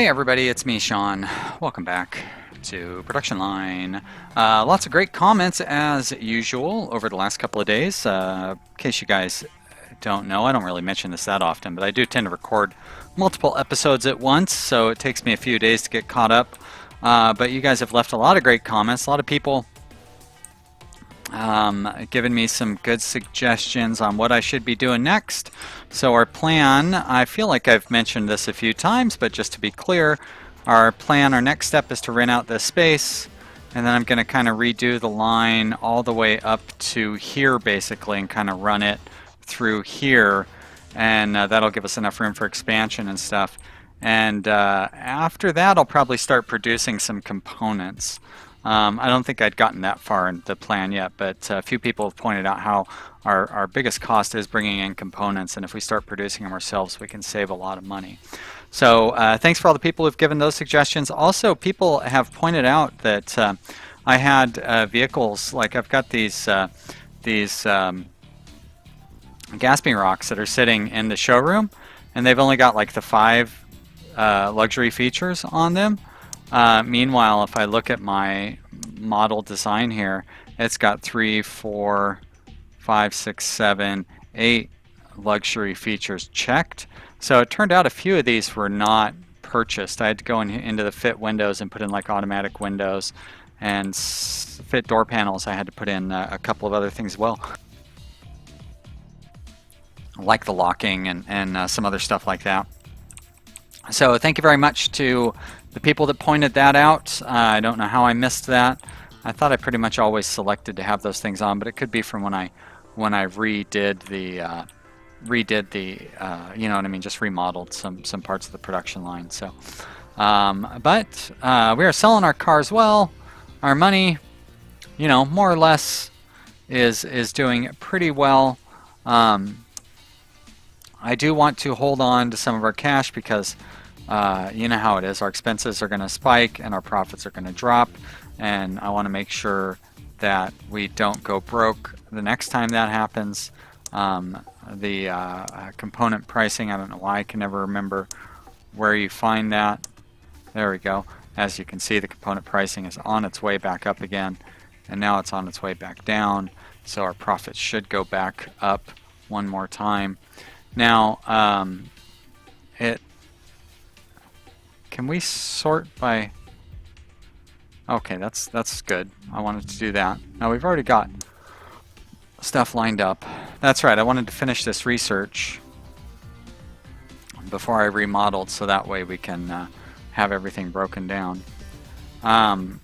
Hey everybody, it's me, Sean. Welcome back to Production Line. Lots of great comments as usual over the last couple of days. In case you guys don't know, I don't really mention this that often, but I do tend to record multiple episodes at once, so it takes me a few days to get caught up. But you guys have left a lot of great comments, a lot of people given me some good suggestions on what I should be doing next. So our plan, I feel like I've mentioned this a few times, but just to be clear, our next step is to rent out this space, and then I'm going to kind of redo the line all the way up to here basically and kind of run it through here, and that'll give us enough room for expansion and stuff. And after that I'll probably start producing some components. I don't think I'd gotten that far in the plan yet, but a few people have pointed out how our biggest cost is bringing in components, and if we start producing them ourselves, we can save a lot of money. So thanks for all the people who've given those suggestions. Also, people have pointed out that I had vehicles, like I've got these gasping rocks that are sitting in the showroom, and they've only got like the 5 luxury features on them. Meanwhile, if I look at my model design here, it's got 3, 4, 5, 6, 7, 8 luxury features checked. So it turned out a few of these were not purchased. I had to go into the fit windows and put in like automatic windows, and fit door panels I had to put in a couple of other things as well, like the locking and some other stuff like that. So thank you very much to the people that pointed that out. I don't know how I missed that. I thought I pretty much always selected to have those things on, but it could be from when I redid the you know what I mean, just remodeled some parts of the production line. So but we are selling our cars well. Our money, you know, more or less is doing pretty well. I do want to hold on to some of our cash because you know how it is. Our expenses are going to spike and our profits are going to drop, and I want to make sure that we don't go broke the next time that happens. The component pricing, I don't know why I can never remember where you find that. There we go. As you can see, the component pricing is on its way back up again, and now it's on its way back down, so our profits should go back up one more time. Now can we sort by... Okay, that's good. I wanted to do that. Now we've already got stuff lined up. That's right, I wanted to finish this research before I remodeled, so that way we can have everything broken down. It'd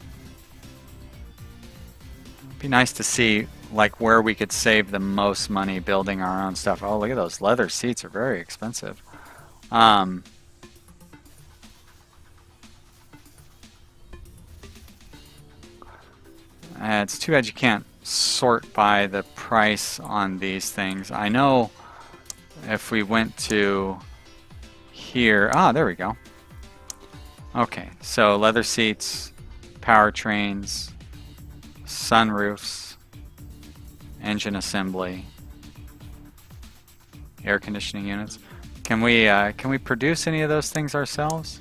be nice to see like where we could save the most money building our own stuff. Oh, look at those leather seats, are very expensive. It's too bad you can't sort by the price on these things. I know if we went to here, there we go. Okay, so leather seats, powertrains, sunroofs, engine assembly, air conditioning units. Can we produce any of those things ourselves?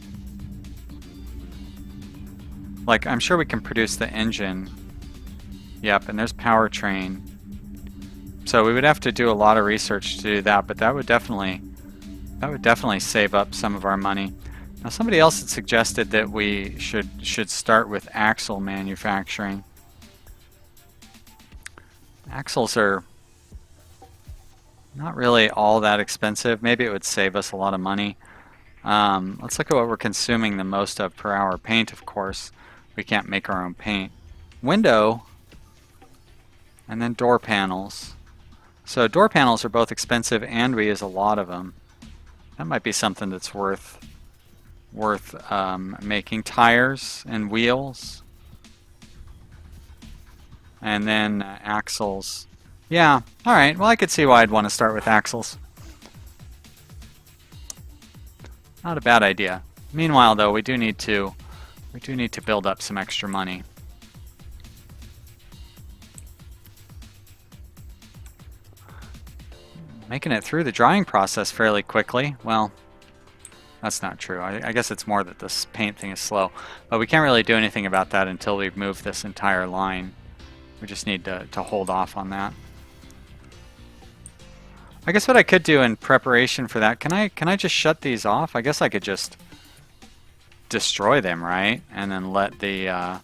Like, I'm sure we can produce the engine. Yep, and there's powertrain. So we would have to do a lot of research to do that, but that would definitely save up some of our money. Now, somebody else had suggested that we should start with axle manufacturing. Axles are not really all that expensive. Maybe it would save us a lot of money. Let's look at what we're consuming the most of per hour. Paint, of course. We can't make our own paint. Window, and then door panels. So door panels are both expensive and we use a lot of them. That might be something that's worth making. Tires and wheels. And then axles. Yeah, alright, well I could see why I'd want to start with axles. Not a bad idea. Meanwhile though, we do need to build up some extra money. Making it through the drying process fairly quickly. Well, That's not true. I guess it's more that this paint thing is slow. But we can't really do anything about that until we move this entire line. We just need to hold off on that. I guess what I could do in preparation for that, can I just shut these off? I guess I could just destroy them, right? And then let the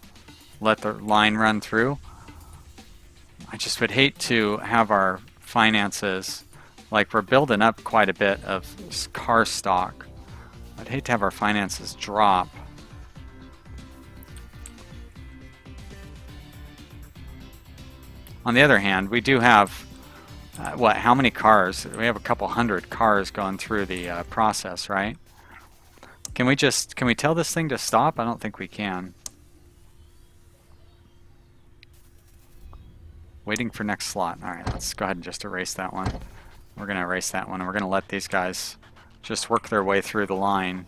line run through. I just would hate to have our finances, like we're building up quite a bit of car stock. I'd hate to have our finances drop. On the other hand, we do have what? How many cars? We have a couple hundred cars going through the process, right? Can we tell this thing to stop? I don't think we can. Waiting for next slot. All right, let's go ahead and just erase that one. We're going to erase that one, and we're going to let these guys just work their way through the line,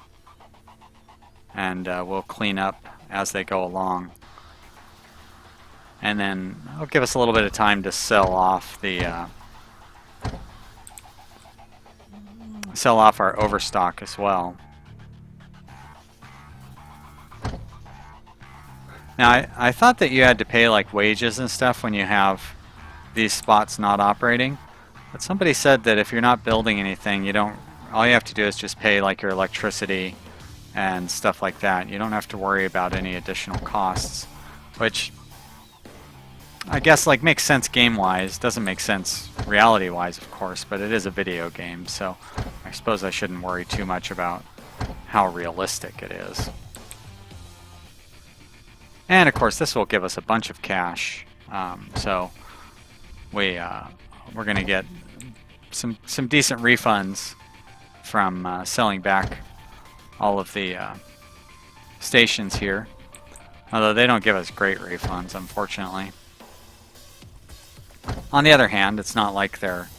and we'll clean up as they go along. And then it'll give us a little bit of time to sell off the sell off our overstock as well. Now, I thought that you had to pay like wages and stuff when you have these spots not operating, but somebody said that if you're not building anything, all you have to do is just pay like your electricity and stuff like that. You don't have to worry about any additional costs, which I guess like makes sense game-wise. Doesn't make sense reality-wise, of course, but it is a video game, so I suppose I shouldn't worry too much about how realistic it is. And of course, this will give us a bunch of cash, so we're going to get some decent refunds from selling back all of the stations here. Although they don't give us great refunds, unfortunately. On the other hand, it's not like they're,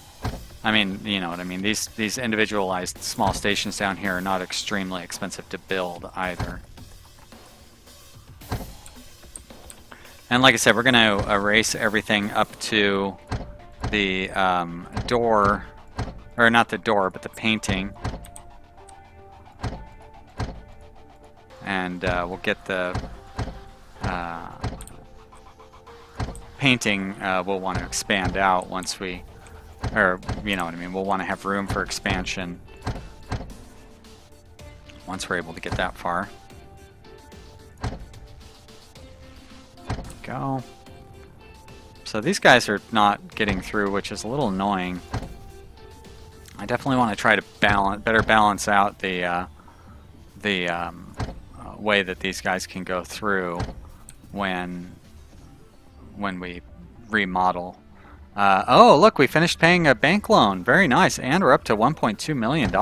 I mean, you know what I mean. These individualized small stations down here are not extremely expensive to build either. And like I said, we're going to erase everything up to the door, or not the door, but the painting. And we'll get the painting we'll want to expand out once we, or you know what I mean, we'll want to have room for expansion once we're able to get that far. Go. So these guys are not getting through, which is a little annoying. I definitely want to try to better balance out the way that these guys can go through when we remodel. Oh, look, we finished paying a bank loan. Very nice, and we're up to $1.2 million.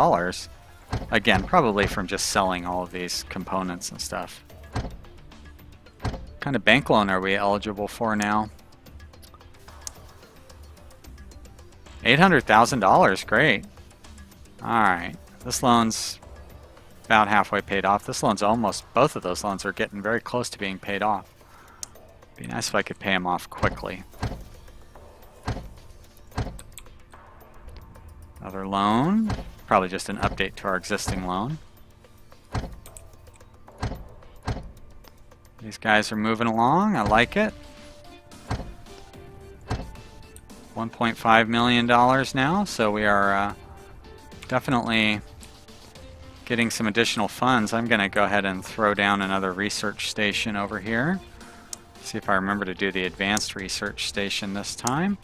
Again, probably from just selling all of these components and stuff. What kind of bank loan are we eligible for now? $800,000, great. Alright, this loan's about halfway paid off. This loan's almost, both of those loans are getting very close to being paid off. Be nice if I could pay them off quickly. Another loan, probably just an update to our existing loan. These guys are moving along, I like it. $1.5 million now, so we are definitely getting some additional funds. I'm going to go ahead and throw down another research station over here. See if I remember to do the advanced research station this time.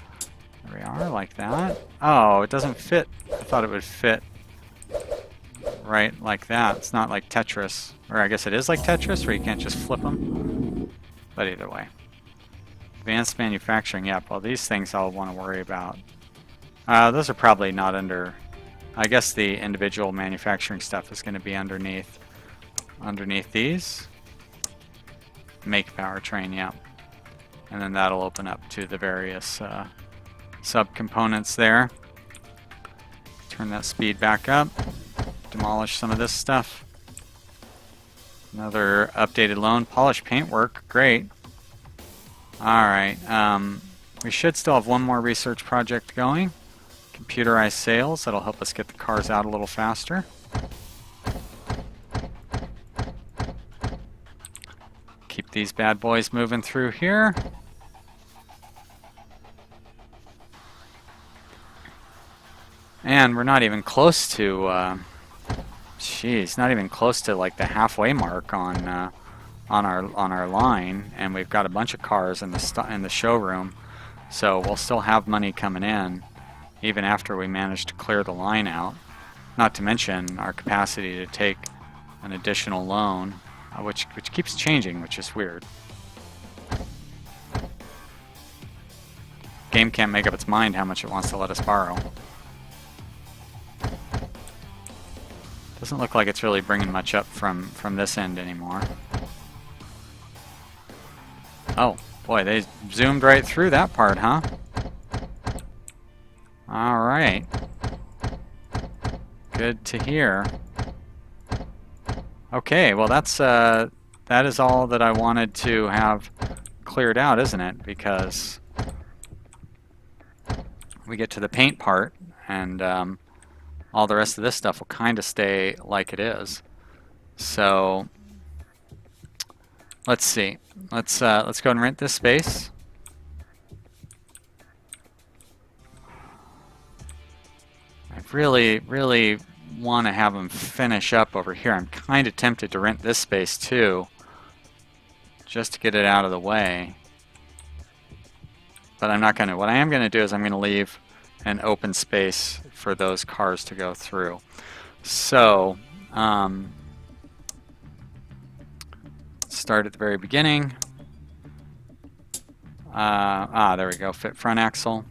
There we are, like that. Oh, it doesn't fit. I thought it would fit right like that. It's not like Tetris. Or I guess it is like Tetris, where you can't just flip them. But either way. Advanced manufacturing, yep. Well, these things I'll want to worry about. Those are probably not under... I guess the individual manufacturing stuff is going to be underneath these. Make powertrain, yeah. And then that'll open up to the various sub-components there. Turn that speed back up. Demolish some of this stuff. Another updated loan. Polished paintwork, great. Alright, we should still have one more research project going. Computerized sales, that'll help us get the cars out a little faster. Keep these bad boys moving through here. And we're not even close to, geez, not even close to like the halfway mark on our line, and we've got a bunch of cars in the showroom, so we'll still have money coming in even after we manage to clear the line out. Not to mention our capacity to take an additional loan, which keeps changing, which is weird. Game can't make up its mind how much it wants to let us borrow. Doesn't look like it's really bringing much up from this end anymore. Oh, boy, they zoomed right through that part, huh? All right. Good to hear. Okay, well that is all that I wanted to have cleared out, isn't it? Because we get to the paint part, and all the rest of this stuff will kind of stay like it is. So let's see. Let's go and rent this space. I really want to have them finish up over here. I'm kind of tempted to rent this space too, just to get it out of the way. But I'm not going to. What I am going to do is I'm going to leave an open space for those cars to go through. So, start at the very beginning. There we go. Fit front axle.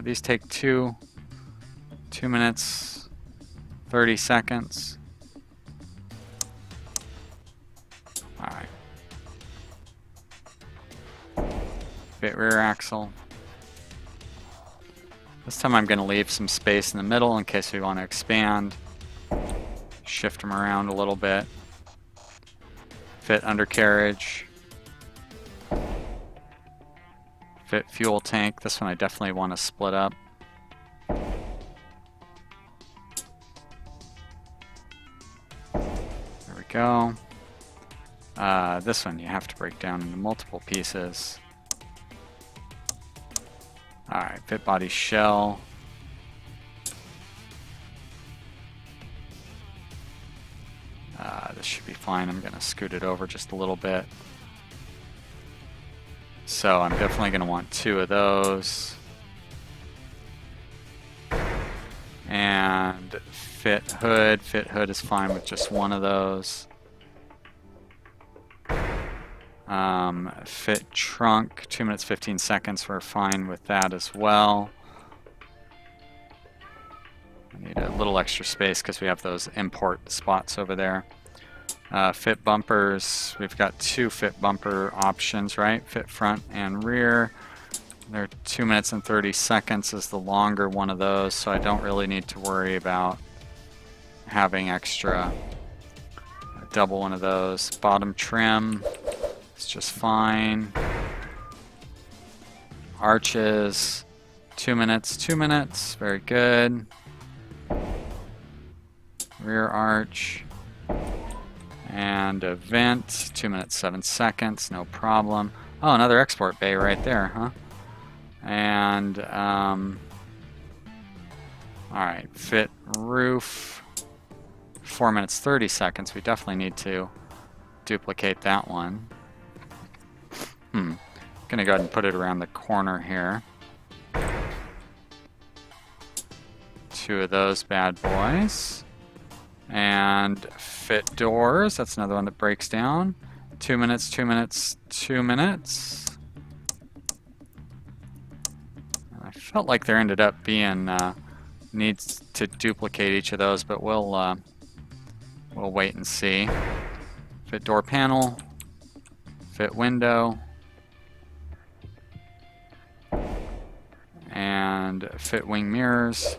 These take 2 minutes, 30 seconds. All right. Fit rear axle. This time I'm going to leave some space in the middle in case we want to expand. Shift them around a little bit. Fit undercarriage. Fit fuel tank. This one I definitely want to split up. There we go. This one you have to break down into multiple pieces. Alright, fit body shell. This should be fine. I'm going to scoot it over just a little bit. So I'm definitely going to want 2 of those. And fit hood. Fit hood is fine with just 1 of those. Fit trunk, 2 minutes 15 seconds. We're fine with that as well. I need a little extra space because we have those import spots over there. Fit bumpers, we've got 2 fit bumper options, right? Fit front and rear. They're 2 minutes and 30 seconds is the longer one of those, so I don't really need to worry about having extra. Double one of those. Bottom trim, it's just fine. Arches, 2 minutes, 2 minutes, very good. Rear arch. And a vent, 2 minutes 7 seconds, no problem. Oh, another export bay right there, huh? And alright, fit roof, 4 minutes 30 seconds. We definitely need to duplicate that one. Gonna go ahead and put it around the corner here. 2 of those bad boys. And fit doors, that's another one that breaks down. 2 minutes, 2 minutes, 2 minutes. I felt like there ended up being needs to duplicate each of those, but we'll wait and see. Fit door panel, fit window, and fit wing mirrors.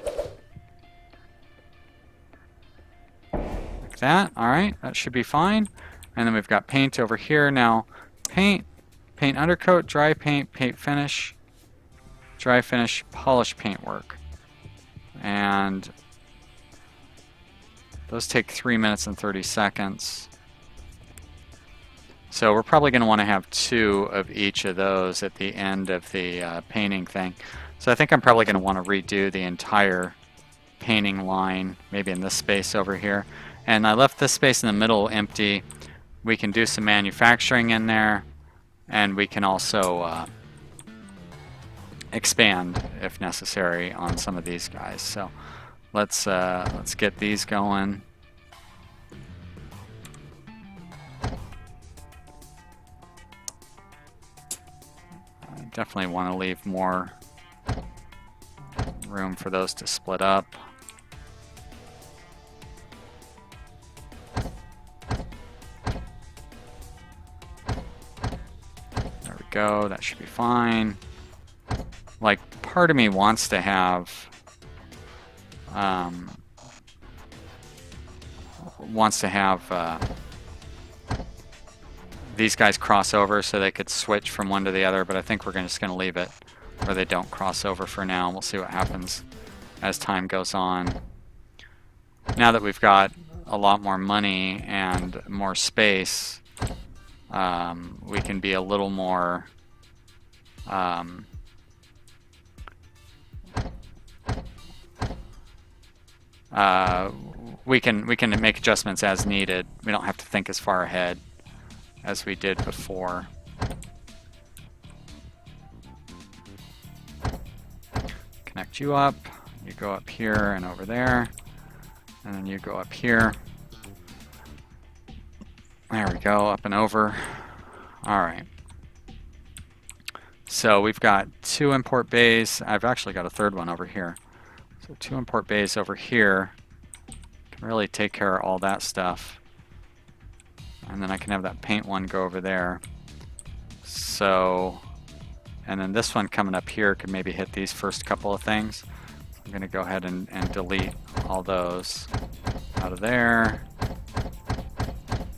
That. Alright, that should be fine. And then we've got paint over here. Now, paint undercoat, dry paint, paint finish, dry finish, polish paint work. And Those take 3 minutes and 30 seconds. So we're probably going to want to have 2 of each of those at the end of the painting thing. So I think I'm probably going to want to redo the entire painting line, maybe in this space over here. And I left this space in the middle empty. We can do some manufacturing in there, and we can also expand if necessary on some of these guys. So let's get these going. Definitely want to leave more room for those to split up. There we go, that should be fine. Like, part of me wants to have these guys cross over so they could switch from one to the other, but I think we're just going to leave it where they don't cross over for now. We'll see what happens as time goes on. Now that we've got a lot more money and more space, we can be a little more we can make adjustments as needed. We don't have to think as far ahead as we did before. Connect you up, you go up here and over there, and then you go up here. There we go, up and over. Alright. So we've got 2 import bays. I've actually got a third one over here. So 2 import bays over here. Can really take care of all that stuff. And then I can have that paint one go over there. So, and then this one coming up here could maybe hit these first couple of things. So I'm going to go ahead and delete all those out of there.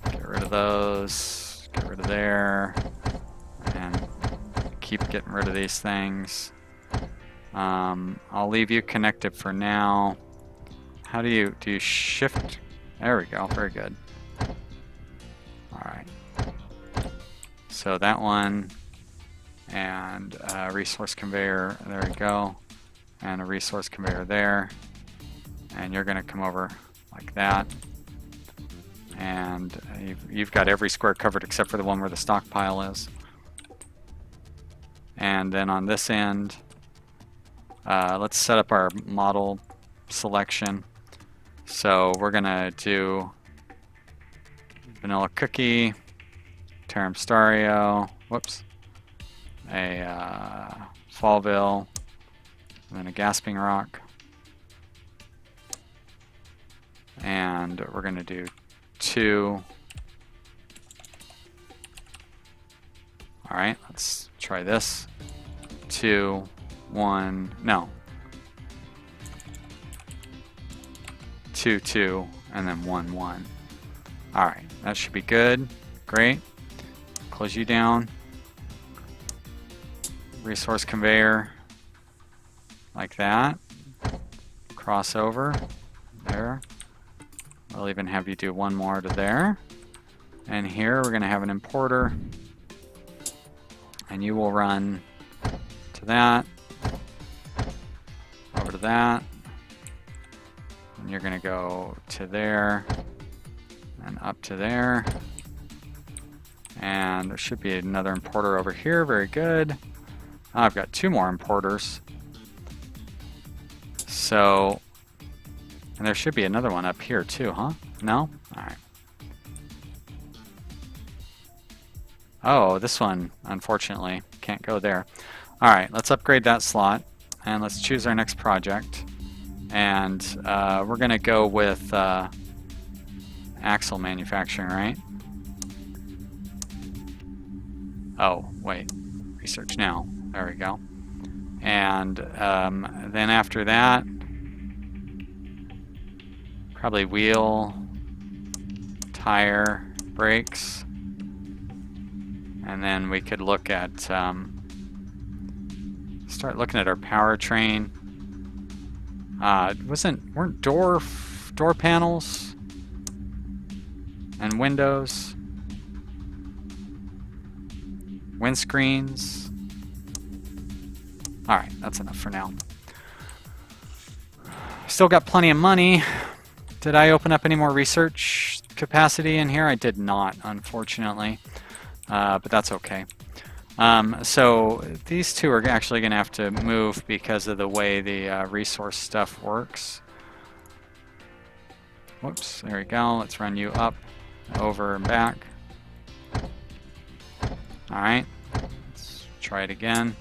Get rid of those. Get rid of there. And keep getting rid of these things. I'll leave you connected for now. How do you shift? There we go. Very good. Alright, so that one, and a resource conveyor, there we go, and a resource conveyor there, and you're going to come over like that, and you've got every square covered except for the one where the stockpile is. And then on this end, let's set up our model selection. So we're going to do vanilla cookie, Tarum Stario, whoops, a Fallville, and then a Gasping Rock. And we're going to do 2. Alright, let's try this. 2, 1, no. 2, 2, and then 1, 1. Alright, that should be good. Great. Close you down. Resource conveyor. Like that. Crossover. There. We'll even have you do one more to there. And here we're going to have an importer. And you will run to that. Over to that. And you're going to go to there. And up to there. And there should be another importer over here. Very good. I've got 2 more importers. So, and there should be another one up here too, huh? No? Alright. Oh, this one, unfortunately, can't go there. Alright, let's upgrade that slot. And let's choose our next project. And we're going to go with axle manufacturing, right? Oh, wait. Research now. There we go. And then after that, probably wheel, tire, brakes. And then we could look at, start looking at our powertrain. Weren't door panels and windows. Windscreens. Alright, that's enough for now. Still got plenty of money. Did I open up any more research capacity in here? I did not, unfortunately. But that's okay. So these two are actually going to have to move because of the way the resource stuff works. Whoops, there we go. Let's run you up, over, and back. Alright, let's try it again.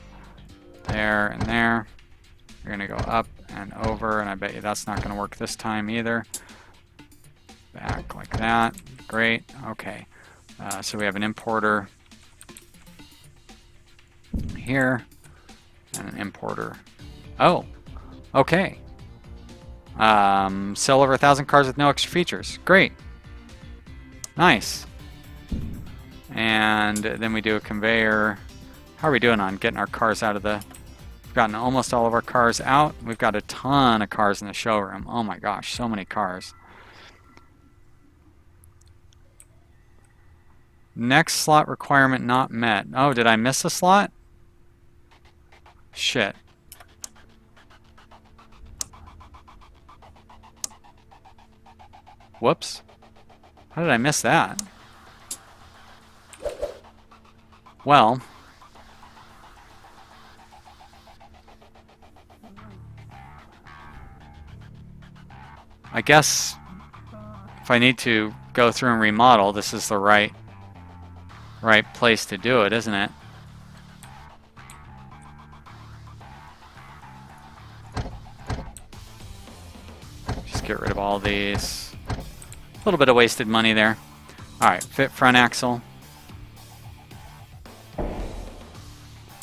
There and there. You're going to go up and over, and I bet you that's not going to work this time either. Back like that. Great. Okay. So we have an importer here and an importer. Oh, okay. Sell over 1,000 cars with no extra features. Great. Nice. And then we do a conveyor. How are we doing on getting our cars out of the... We've gotten almost all of our cars out. We've got a ton of cars in the showroom. Oh my gosh, so many cars. Next slot requirement not met. Oh, did I miss a slot? Shit. Whoops. How did I miss that? Well... I guess if I need to go through and remodel, this is the right place to do it, isn't it? Just get rid of all these. A little bit of wasted money there. Alright, fit front axle.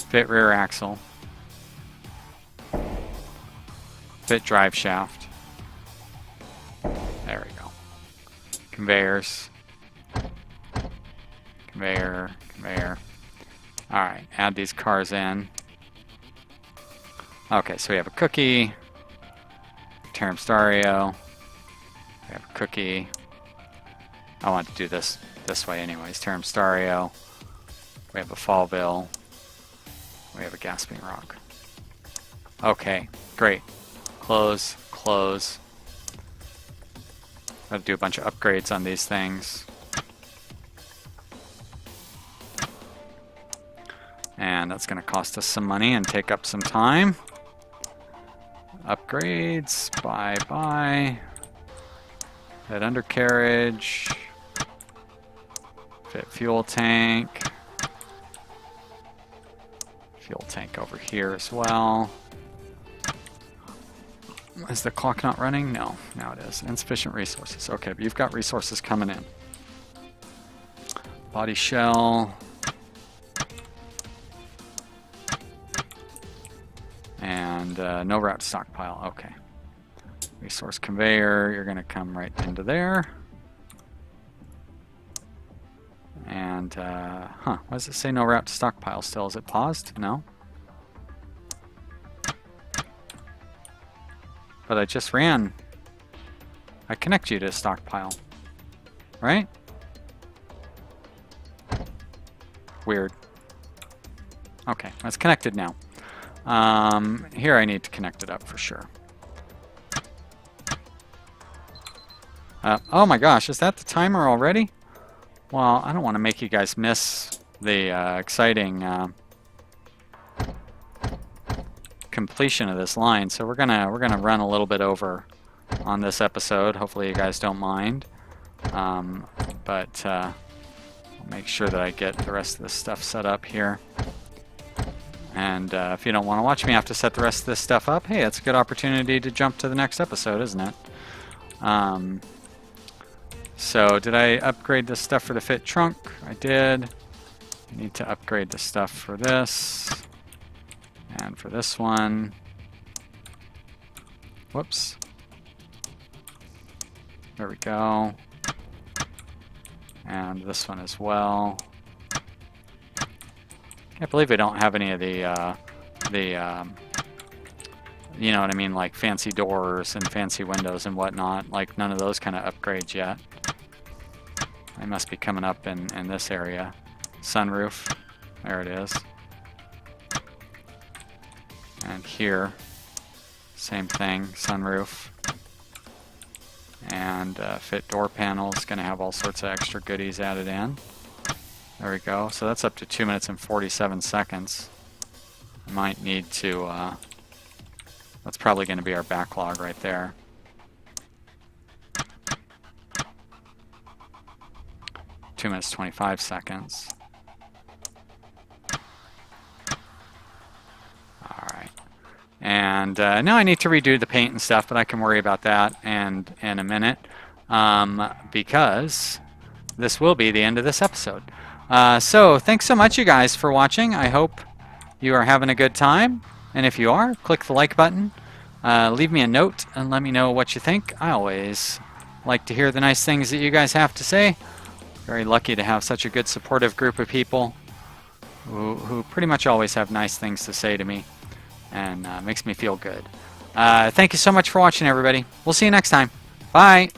Fit rear axle. Fit drive shaft. There we go. Conveyors. Conveyor, conveyor. Alright, add these cars in. Okay, so we have a cookie. Term stereo. We have a cookie. I want to do this way anyways. Term stereo. We have a Fallville. We have a Gasping Rock. Okay, great. Close, close. Got to do a bunch of upgrades on these things. And that's going to cost us some money and take up some time. Upgrades. Bye-bye. Fit undercarriage. Fit fuel tank. Fuel tank over here as well. Is the clock not running? No, now it is. Insufficient resources. Okay, but you've got resources coming in. Body shell. And no route stockpile. Okay. Resource conveyor. You're going to come right into there. And, why does it say no route to stockpile still? Is it paused? No. But I just ran. I connect you to a stockpile. Right? Weird. Okay, it's connected now. Here I need to connect it up for sure. Oh my gosh, is that the timer already? Well, I don't want to make you guys miss the exciting completion of this line, so we're gonna run a little bit over on this episode. Hopefully you guys don't mind, but I'll make sure that I get the rest of this stuff set up here. And if you don't want to watch me have to set the rest of this stuff up, hey, it's a good opportunity to jump to the next episode, isn't it? So did I upgrade this stuff for the fit trunk? I did. I need to upgrade the stuff for this. And for this one. Whoops. There we go. And this one as well. Can't believe we don't have any of the you know what I mean, like fancy doors and fancy windows and whatnot. Like none of those kind of upgrades yet. They must be coming up in this area. Sunroof. There it is. And here, same thing, sunroof. And fit door panel is going to have all sorts of extra goodies added in. There we go. So that's up to 2 minutes and 47 seconds. I might need to, that's probably going to be our backlog right there. Two minutes 25 seconds. And now I need to redo the paint and stuff, but I can worry about that in a minute because this will be the end of this episode. So thanks so much, you guys, for watching. I hope you are having a good time. And if you are, click the like button. Leave me a note and let me know what you think. I always like to hear the nice things that you guys have to say. Very lucky to have such a good supportive group of people who pretty much always have nice things to say to me. And makes me feel good. Thank you so much for watching, everybody. We'll see you next time. Bye.